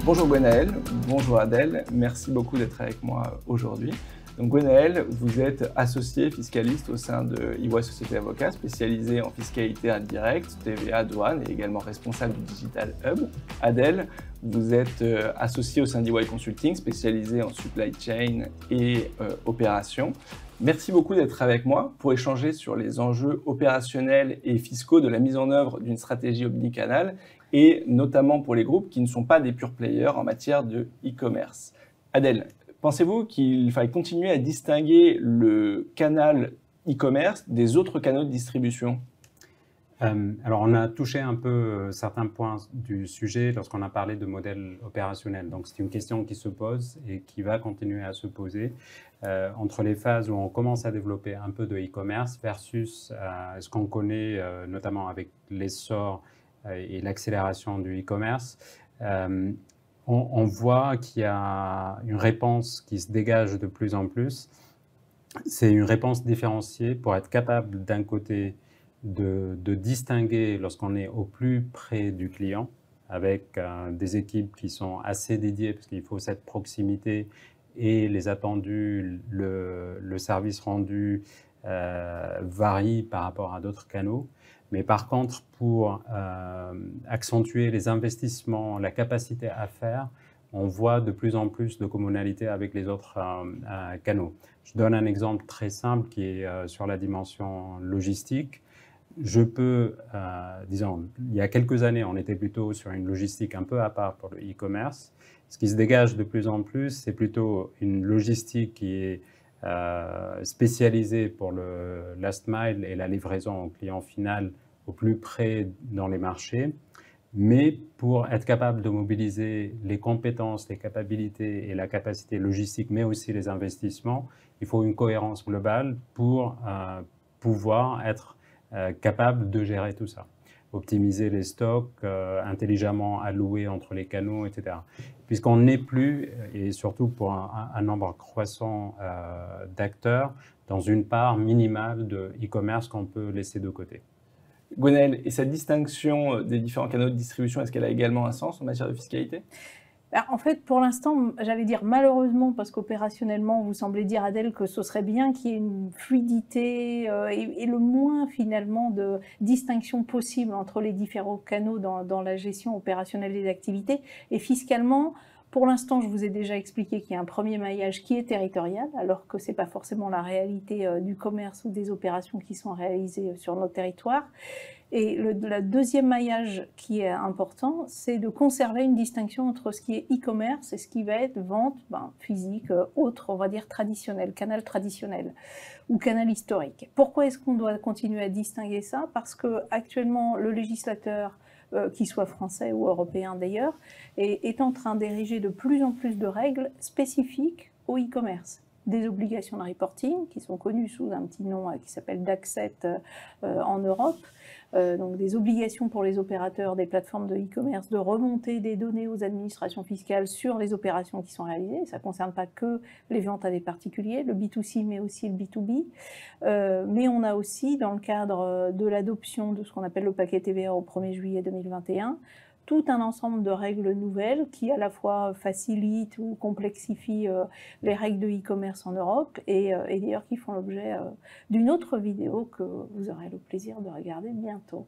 Bonjour Gwenaël, bonjour Adèle, merci beaucoup d'être avec moi aujourd'hui. Donc Gwenaël, vous êtes associé fiscaliste au sein de EY Société Avocats, spécialisé en fiscalité indirecte, TVA, douane et également responsable du Digital Hub. Adèle, vous êtes associé au sein d'EY Consulting, spécialisé en supply chain et opérations. Merci beaucoup d'être avec moi pour échanger sur les enjeux opérationnels et fiscaux de la mise en œuvre d'une stratégie omnicanal et notamment pour les groupes qui ne sont pas des pure players en matière de e-commerce. Adèle, pensez-vous qu'il faille continuer à distinguer le canal e-commerce des autres canaux de distribution ? Alors, on a touché un peu certains points du sujet lorsqu'on a parlé de modèle opérationnel. Donc, c'est une question qui se pose et qui va continuer à se poser entre les phases où on commence à développer un peu de e-commerce versus ce qu'on connaît notamment avec l'essor et l'accélération du e-commerce. On voit qu'il y a une réponse qui se dégage de plus en plus. C'est une réponse différenciée pour être capable d'un côté de distinguer lorsqu'on est au plus près du client avec des équipes qui sont assez dédiées parce qu'il faut cette proximité et les attendus, le service rendu varie par rapport à d'autres canaux. Mais par contre, pour accentuer les investissements, la capacité à faire, on voit de plus en plus de commonalité avec les autres canaux. Je donne un exemple très simple qui est sur la dimension logistique. Je peux, disons, il y a quelques années, on était plutôt sur une logistique un peu à part pour le e-commerce. Ce qui se dégage de plus en plus, c'est plutôt une logistique qui est spécialisée pour le last mile et la livraison au client final au plus près dans les marchés. Mais pour être capable de mobiliser les compétences, les capacités et la capacité logistique, mais aussi les investissements, il faut une cohérence globale pour pouvoir être capable de gérer tout ça. Optimiser les stocks, intelligemment allouer entre les canaux, etc. Puisqu'on n'est plus, et surtout pour un nombre croissant d'acteurs, dans une part minimale de e-commerce qu'on peut laisser de côté. Gwenaël, et cette distinction des différents canaux de distribution, est-ce qu'elle a également un sens en matière de fiscalité ? En fait, pour l'instant, j'allais dire malheureusement, parce qu'opérationnellement, vous semblez dire, Adèle, que ce serait bien qu'il y ait une fluidité et le moins finalement de distinction possible entre les différents canaux dans la gestion opérationnelle des activités. Et fiscalement, pour l'instant, je vous ai déjà expliqué qu'il y a un premier maillage qui est territorial, alors que ce n'est pas forcément la réalité du commerce ou des opérations qui sont réalisées sur nos territoires. Et le deuxième maillage qui est important, c'est de conserver une distinction entre ce qui est e-commerce et ce qui va être vente physique, autre, on va dire traditionnel, canal traditionnel ou canal historique. Pourquoi est-ce qu'on doit continuer à distinguer ça? Parce que actuellement, le législateur, qu'il soit français ou européen d'ailleurs, est en train d'ériger de plus en plus de règles spécifiques au e-commerce. Des obligations de reporting qui sont connues sous un petit nom qui s'appelle DAC7 en Europe. Donc des obligations pour les opérateurs des plateformes de e-commerce de remonter des données aux administrations fiscales sur les opérations qui sont réalisées. Ça ne concerne pas que les ventes à des particuliers, le B2C mais aussi le B2B. Mais on a aussi, dans le cadre de l'adoption de ce qu'on appelle le paquet TVA au 1er juillet 2021, tout un ensemble de règles nouvelles qui à la fois facilitent ou complexifient les règles de e-commerce en Europe et d'ailleurs qui font l'objet d'une autre vidéo que vous aurez le plaisir de regarder bientôt.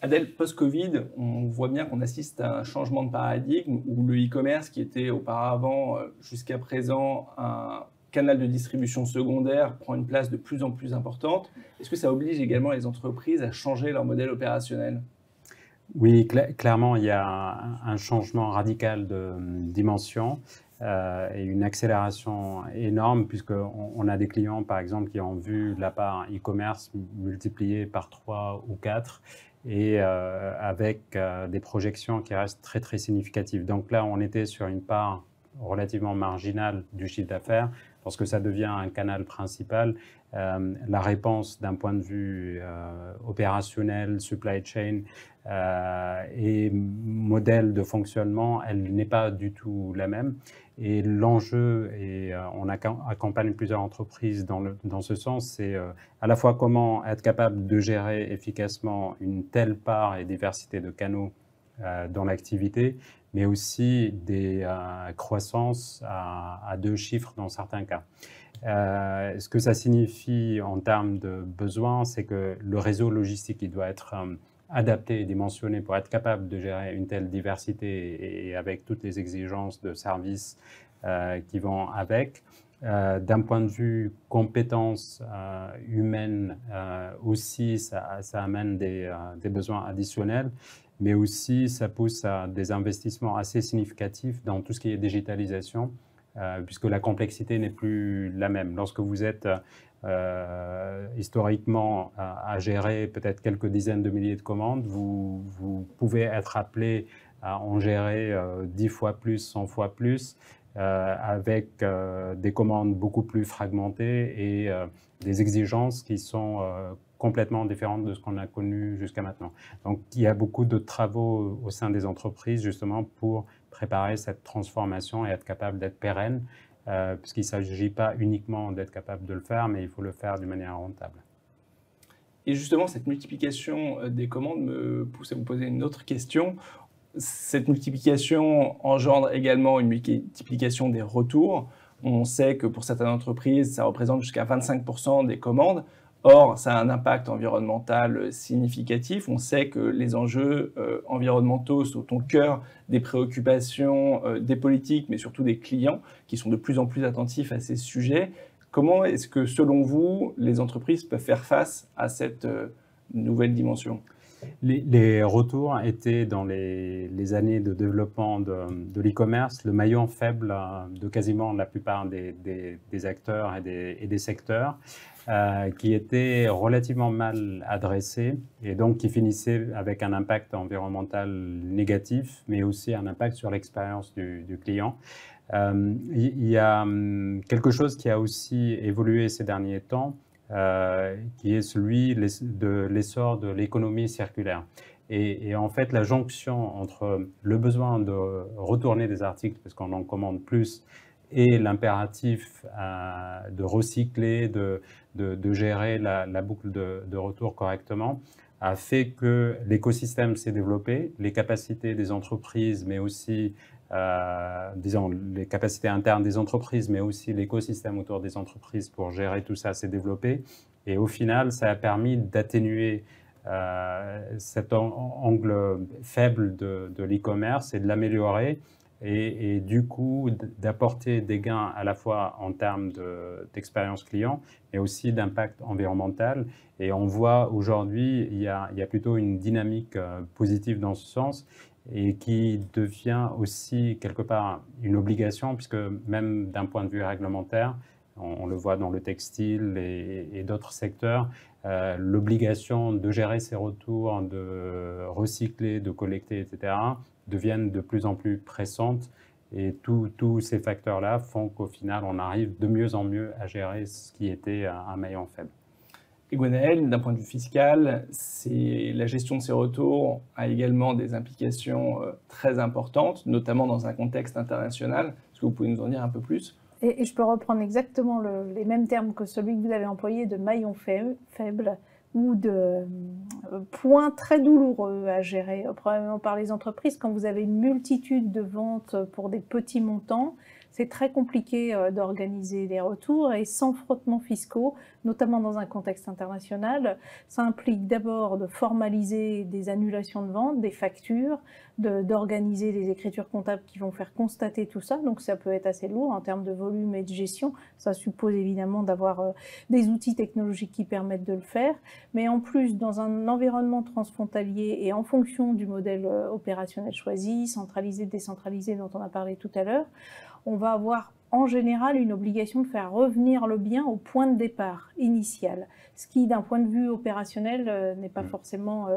Adèle, post-Covid, on voit bien qu'on assiste à un changement de paradigme où le e-commerce, qui était auparavant, jusqu'à présent, un canal de distribution secondaire, prend une place de plus en plus importante. Est-ce que ça oblige également les entreprises à changer leur modèle opérationnel ? Oui, clairement, il y a un changement radical de dimension et une accélération énorme puisqu'on a des clients, par exemple, qui ont vu la part e-commerce multipliée par 3 ou 4 et avec des projections qui restent très, très significatives. Donc là, on était sur une part relativement marginale du chiffre d'affaires. Lorsque ça devient un canal principal, la réponse d'un point de vue opérationnel, supply chain et modèle de fonctionnement, elle n'est pas du tout la même. Et l'enjeu, et on accompagne plusieurs entreprises dans ce sens, c'est à la fois comment être capable de gérer efficacement une telle part et diversité de canaux dans l'activité, mais aussi des croissances à 2 chiffres dans certains cas. Ce que ça signifie en termes de besoins, c'est que le réseau logistique il doit être adapté et dimensionné pour être capable de gérer une telle diversité et avec toutes les exigences de services qui vont avec. D'un point de vue compétences humaines aussi, ça amène des besoins additionnels, mais aussi ça pousse à des investissements assez significatifs dans tout ce qui est digitalisation, puisque la complexité n'est plus la même. Lorsque vous êtes historiquement à gérer peut-être quelques dizaines de milliers de commandes, vous pouvez être appelé à en gérer 10 fois plus, 100 fois plus, avec des commandes beaucoup plus fragmentées et des exigences qui sont complètement différentes de ce qu'on a connu jusqu'à maintenant. Donc il y a beaucoup de travaux au sein des entreprises justement pour préparer cette transformation et être capable d'être pérenne, puisqu'il ne s'agit pas uniquement d'être capable de le faire, mais il faut le faire d'une manière rentable. Et justement, cette multiplication des commandes me pousse à vous poser une autre question. Cette multiplication engendre également une multiplication des retours. On sait que pour certaines entreprises, ça représente jusqu'à 25% des commandes. Or, ça a un impact environnemental significatif. On sait que les enjeux environnementaux sont au cœur des préoccupations des politiques, mais surtout des clients, qui sont de plus en plus attentifs à ces sujets. Comment est-ce que, selon vous, les entreprises peuvent faire face à cette nouvelle dimension ? Les retours étaient dans les années de développement de l'e-commerce le maillon faible de quasiment la plupart des acteurs et des secteurs qui étaient relativement mal adressés et donc qui finissaient avec un impact environnemental négatif, mais aussi un impact sur l'expérience du client. Il y a quelque chose qui a aussi évolué ces derniers temps, qui est celui de l'essor de l'économie circulaire. Et en fait, la jonction entre le besoin de retourner des articles, parce qu'on en commande plus, et l'impératif de recycler, de gérer la boucle de retour correctement, a fait que l'écosystème s'est développé, les capacités des entreprises, mais aussi disons, les capacités internes des entreprises, mais aussi l'écosystème autour des entreprises pour gérer tout ça s'est développé. Et au final, ça a permis d'atténuer cet angle faible de l'e-commerce et de l'améliorer et du coup d'apporter des gains à la fois en termes d'expérience client, mais aussi d'impact environnemental. Et on voit aujourd'hui, il y a plutôt une dynamique positive dans ce sens, et qui devient aussi quelque part une obligation, puisque même d'un point de vue réglementaire, on le voit dans le textile et d'autres secteurs, l'obligation de gérer ses retours, de recycler, de collecter, etc., deviennent de plus en plus pressantes. Et tous ces facteurs-là font qu'au final, on arrive de mieux en mieux à gérer ce qui était un maillon faible. Et Gwenaëlle, d'un point de vue fiscal, la gestion de ces retours a également des implications très importantes, notamment dans un contexte international. Est-ce que vous pouvez nous en dire un peu plus ? Et je peux reprendre exactement les mêmes termes que celui que vous avez employé de maillon faible ou de points très douloureux à gérer, probablement par les entreprises. Quand vous avez une multitude de ventes pour des petits montants, c'est très compliqué d'organiser les retours et sans frottements fiscaux, notamment dans un contexte international, ça implique d'abord de formaliser des annulations de vente, des factures, d'organiser des écritures comptables qui vont faire constater tout ça. Donc ça peut être assez lourd en termes de volume et de gestion. Ça suppose évidemment d'avoir des outils technologiques qui permettent de le faire. Mais en plus, dans un environnement transfrontalier et en fonction du modèle opérationnel choisi, centralisé, décentralisé dont on a parlé tout à l'heure, on va avoir en général une obligation de faire revenir le bien au point de départ initial, ce qui d'un point de vue opérationnel n'est pas forcément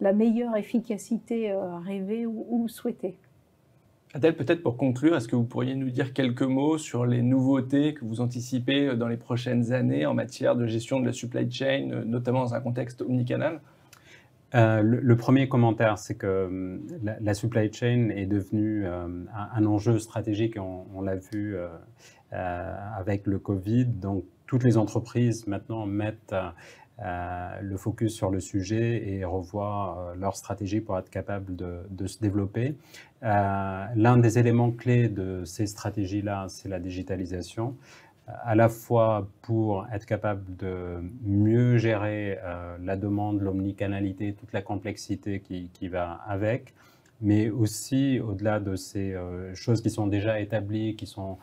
la meilleure efficacité rêvée ou souhaitée. Adèle, peut-être pour conclure, est-ce que vous pourriez nous dire quelques mots sur les nouveautés que vous anticipez dans les prochaines années en matière de gestion de la supply chain, notamment dans un contexte omnicanal ? Le premier commentaire, c'est que la supply chain est devenue un enjeu stratégique, on l'a vu avec le Covid. Donc, toutes les entreprises maintenant mettent le focus sur le sujet et revoir leur stratégie pour être capable de se développer. L'un des éléments clés de ces stratégies-là, c'est la digitalisation, à la fois pour être capable de mieux gérer la demande, l'omnicanalité, toute la complexité qui va avec, mais aussi au-delà de ces choses qui sont déjà établies, qui sont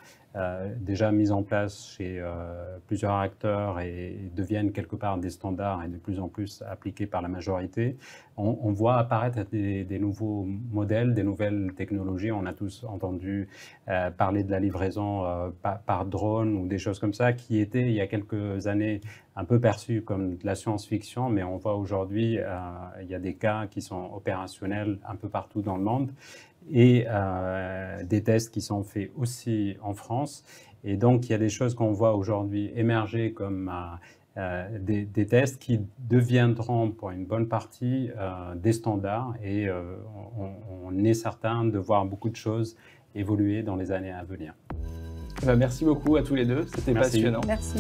déjà mises en place chez plusieurs acteurs et deviennent quelque part des standards et de plus en plus appliqués par la majorité, on voit apparaître des nouveaux modèles, des nouvelles technologies. On a tous entendu parler de la livraison par drone ou des choses comme ça, qui étaient il y a quelques années un peu perçues comme de la science-fiction, mais on voit aujourd'hui il y a des cas qui sont opérationnels un peu partout dans le monde, et des tests qui sont faits aussi en France. Et donc, il y a des choses qu'on voit aujourd'hui émerger comme des tests qui deviendront pour une bonne partie des standards, et on est certain de voir beaucoup de choses évoluer dans les années à venir. Merci beaucoup à tous les deux, c'était passionnant. Merci.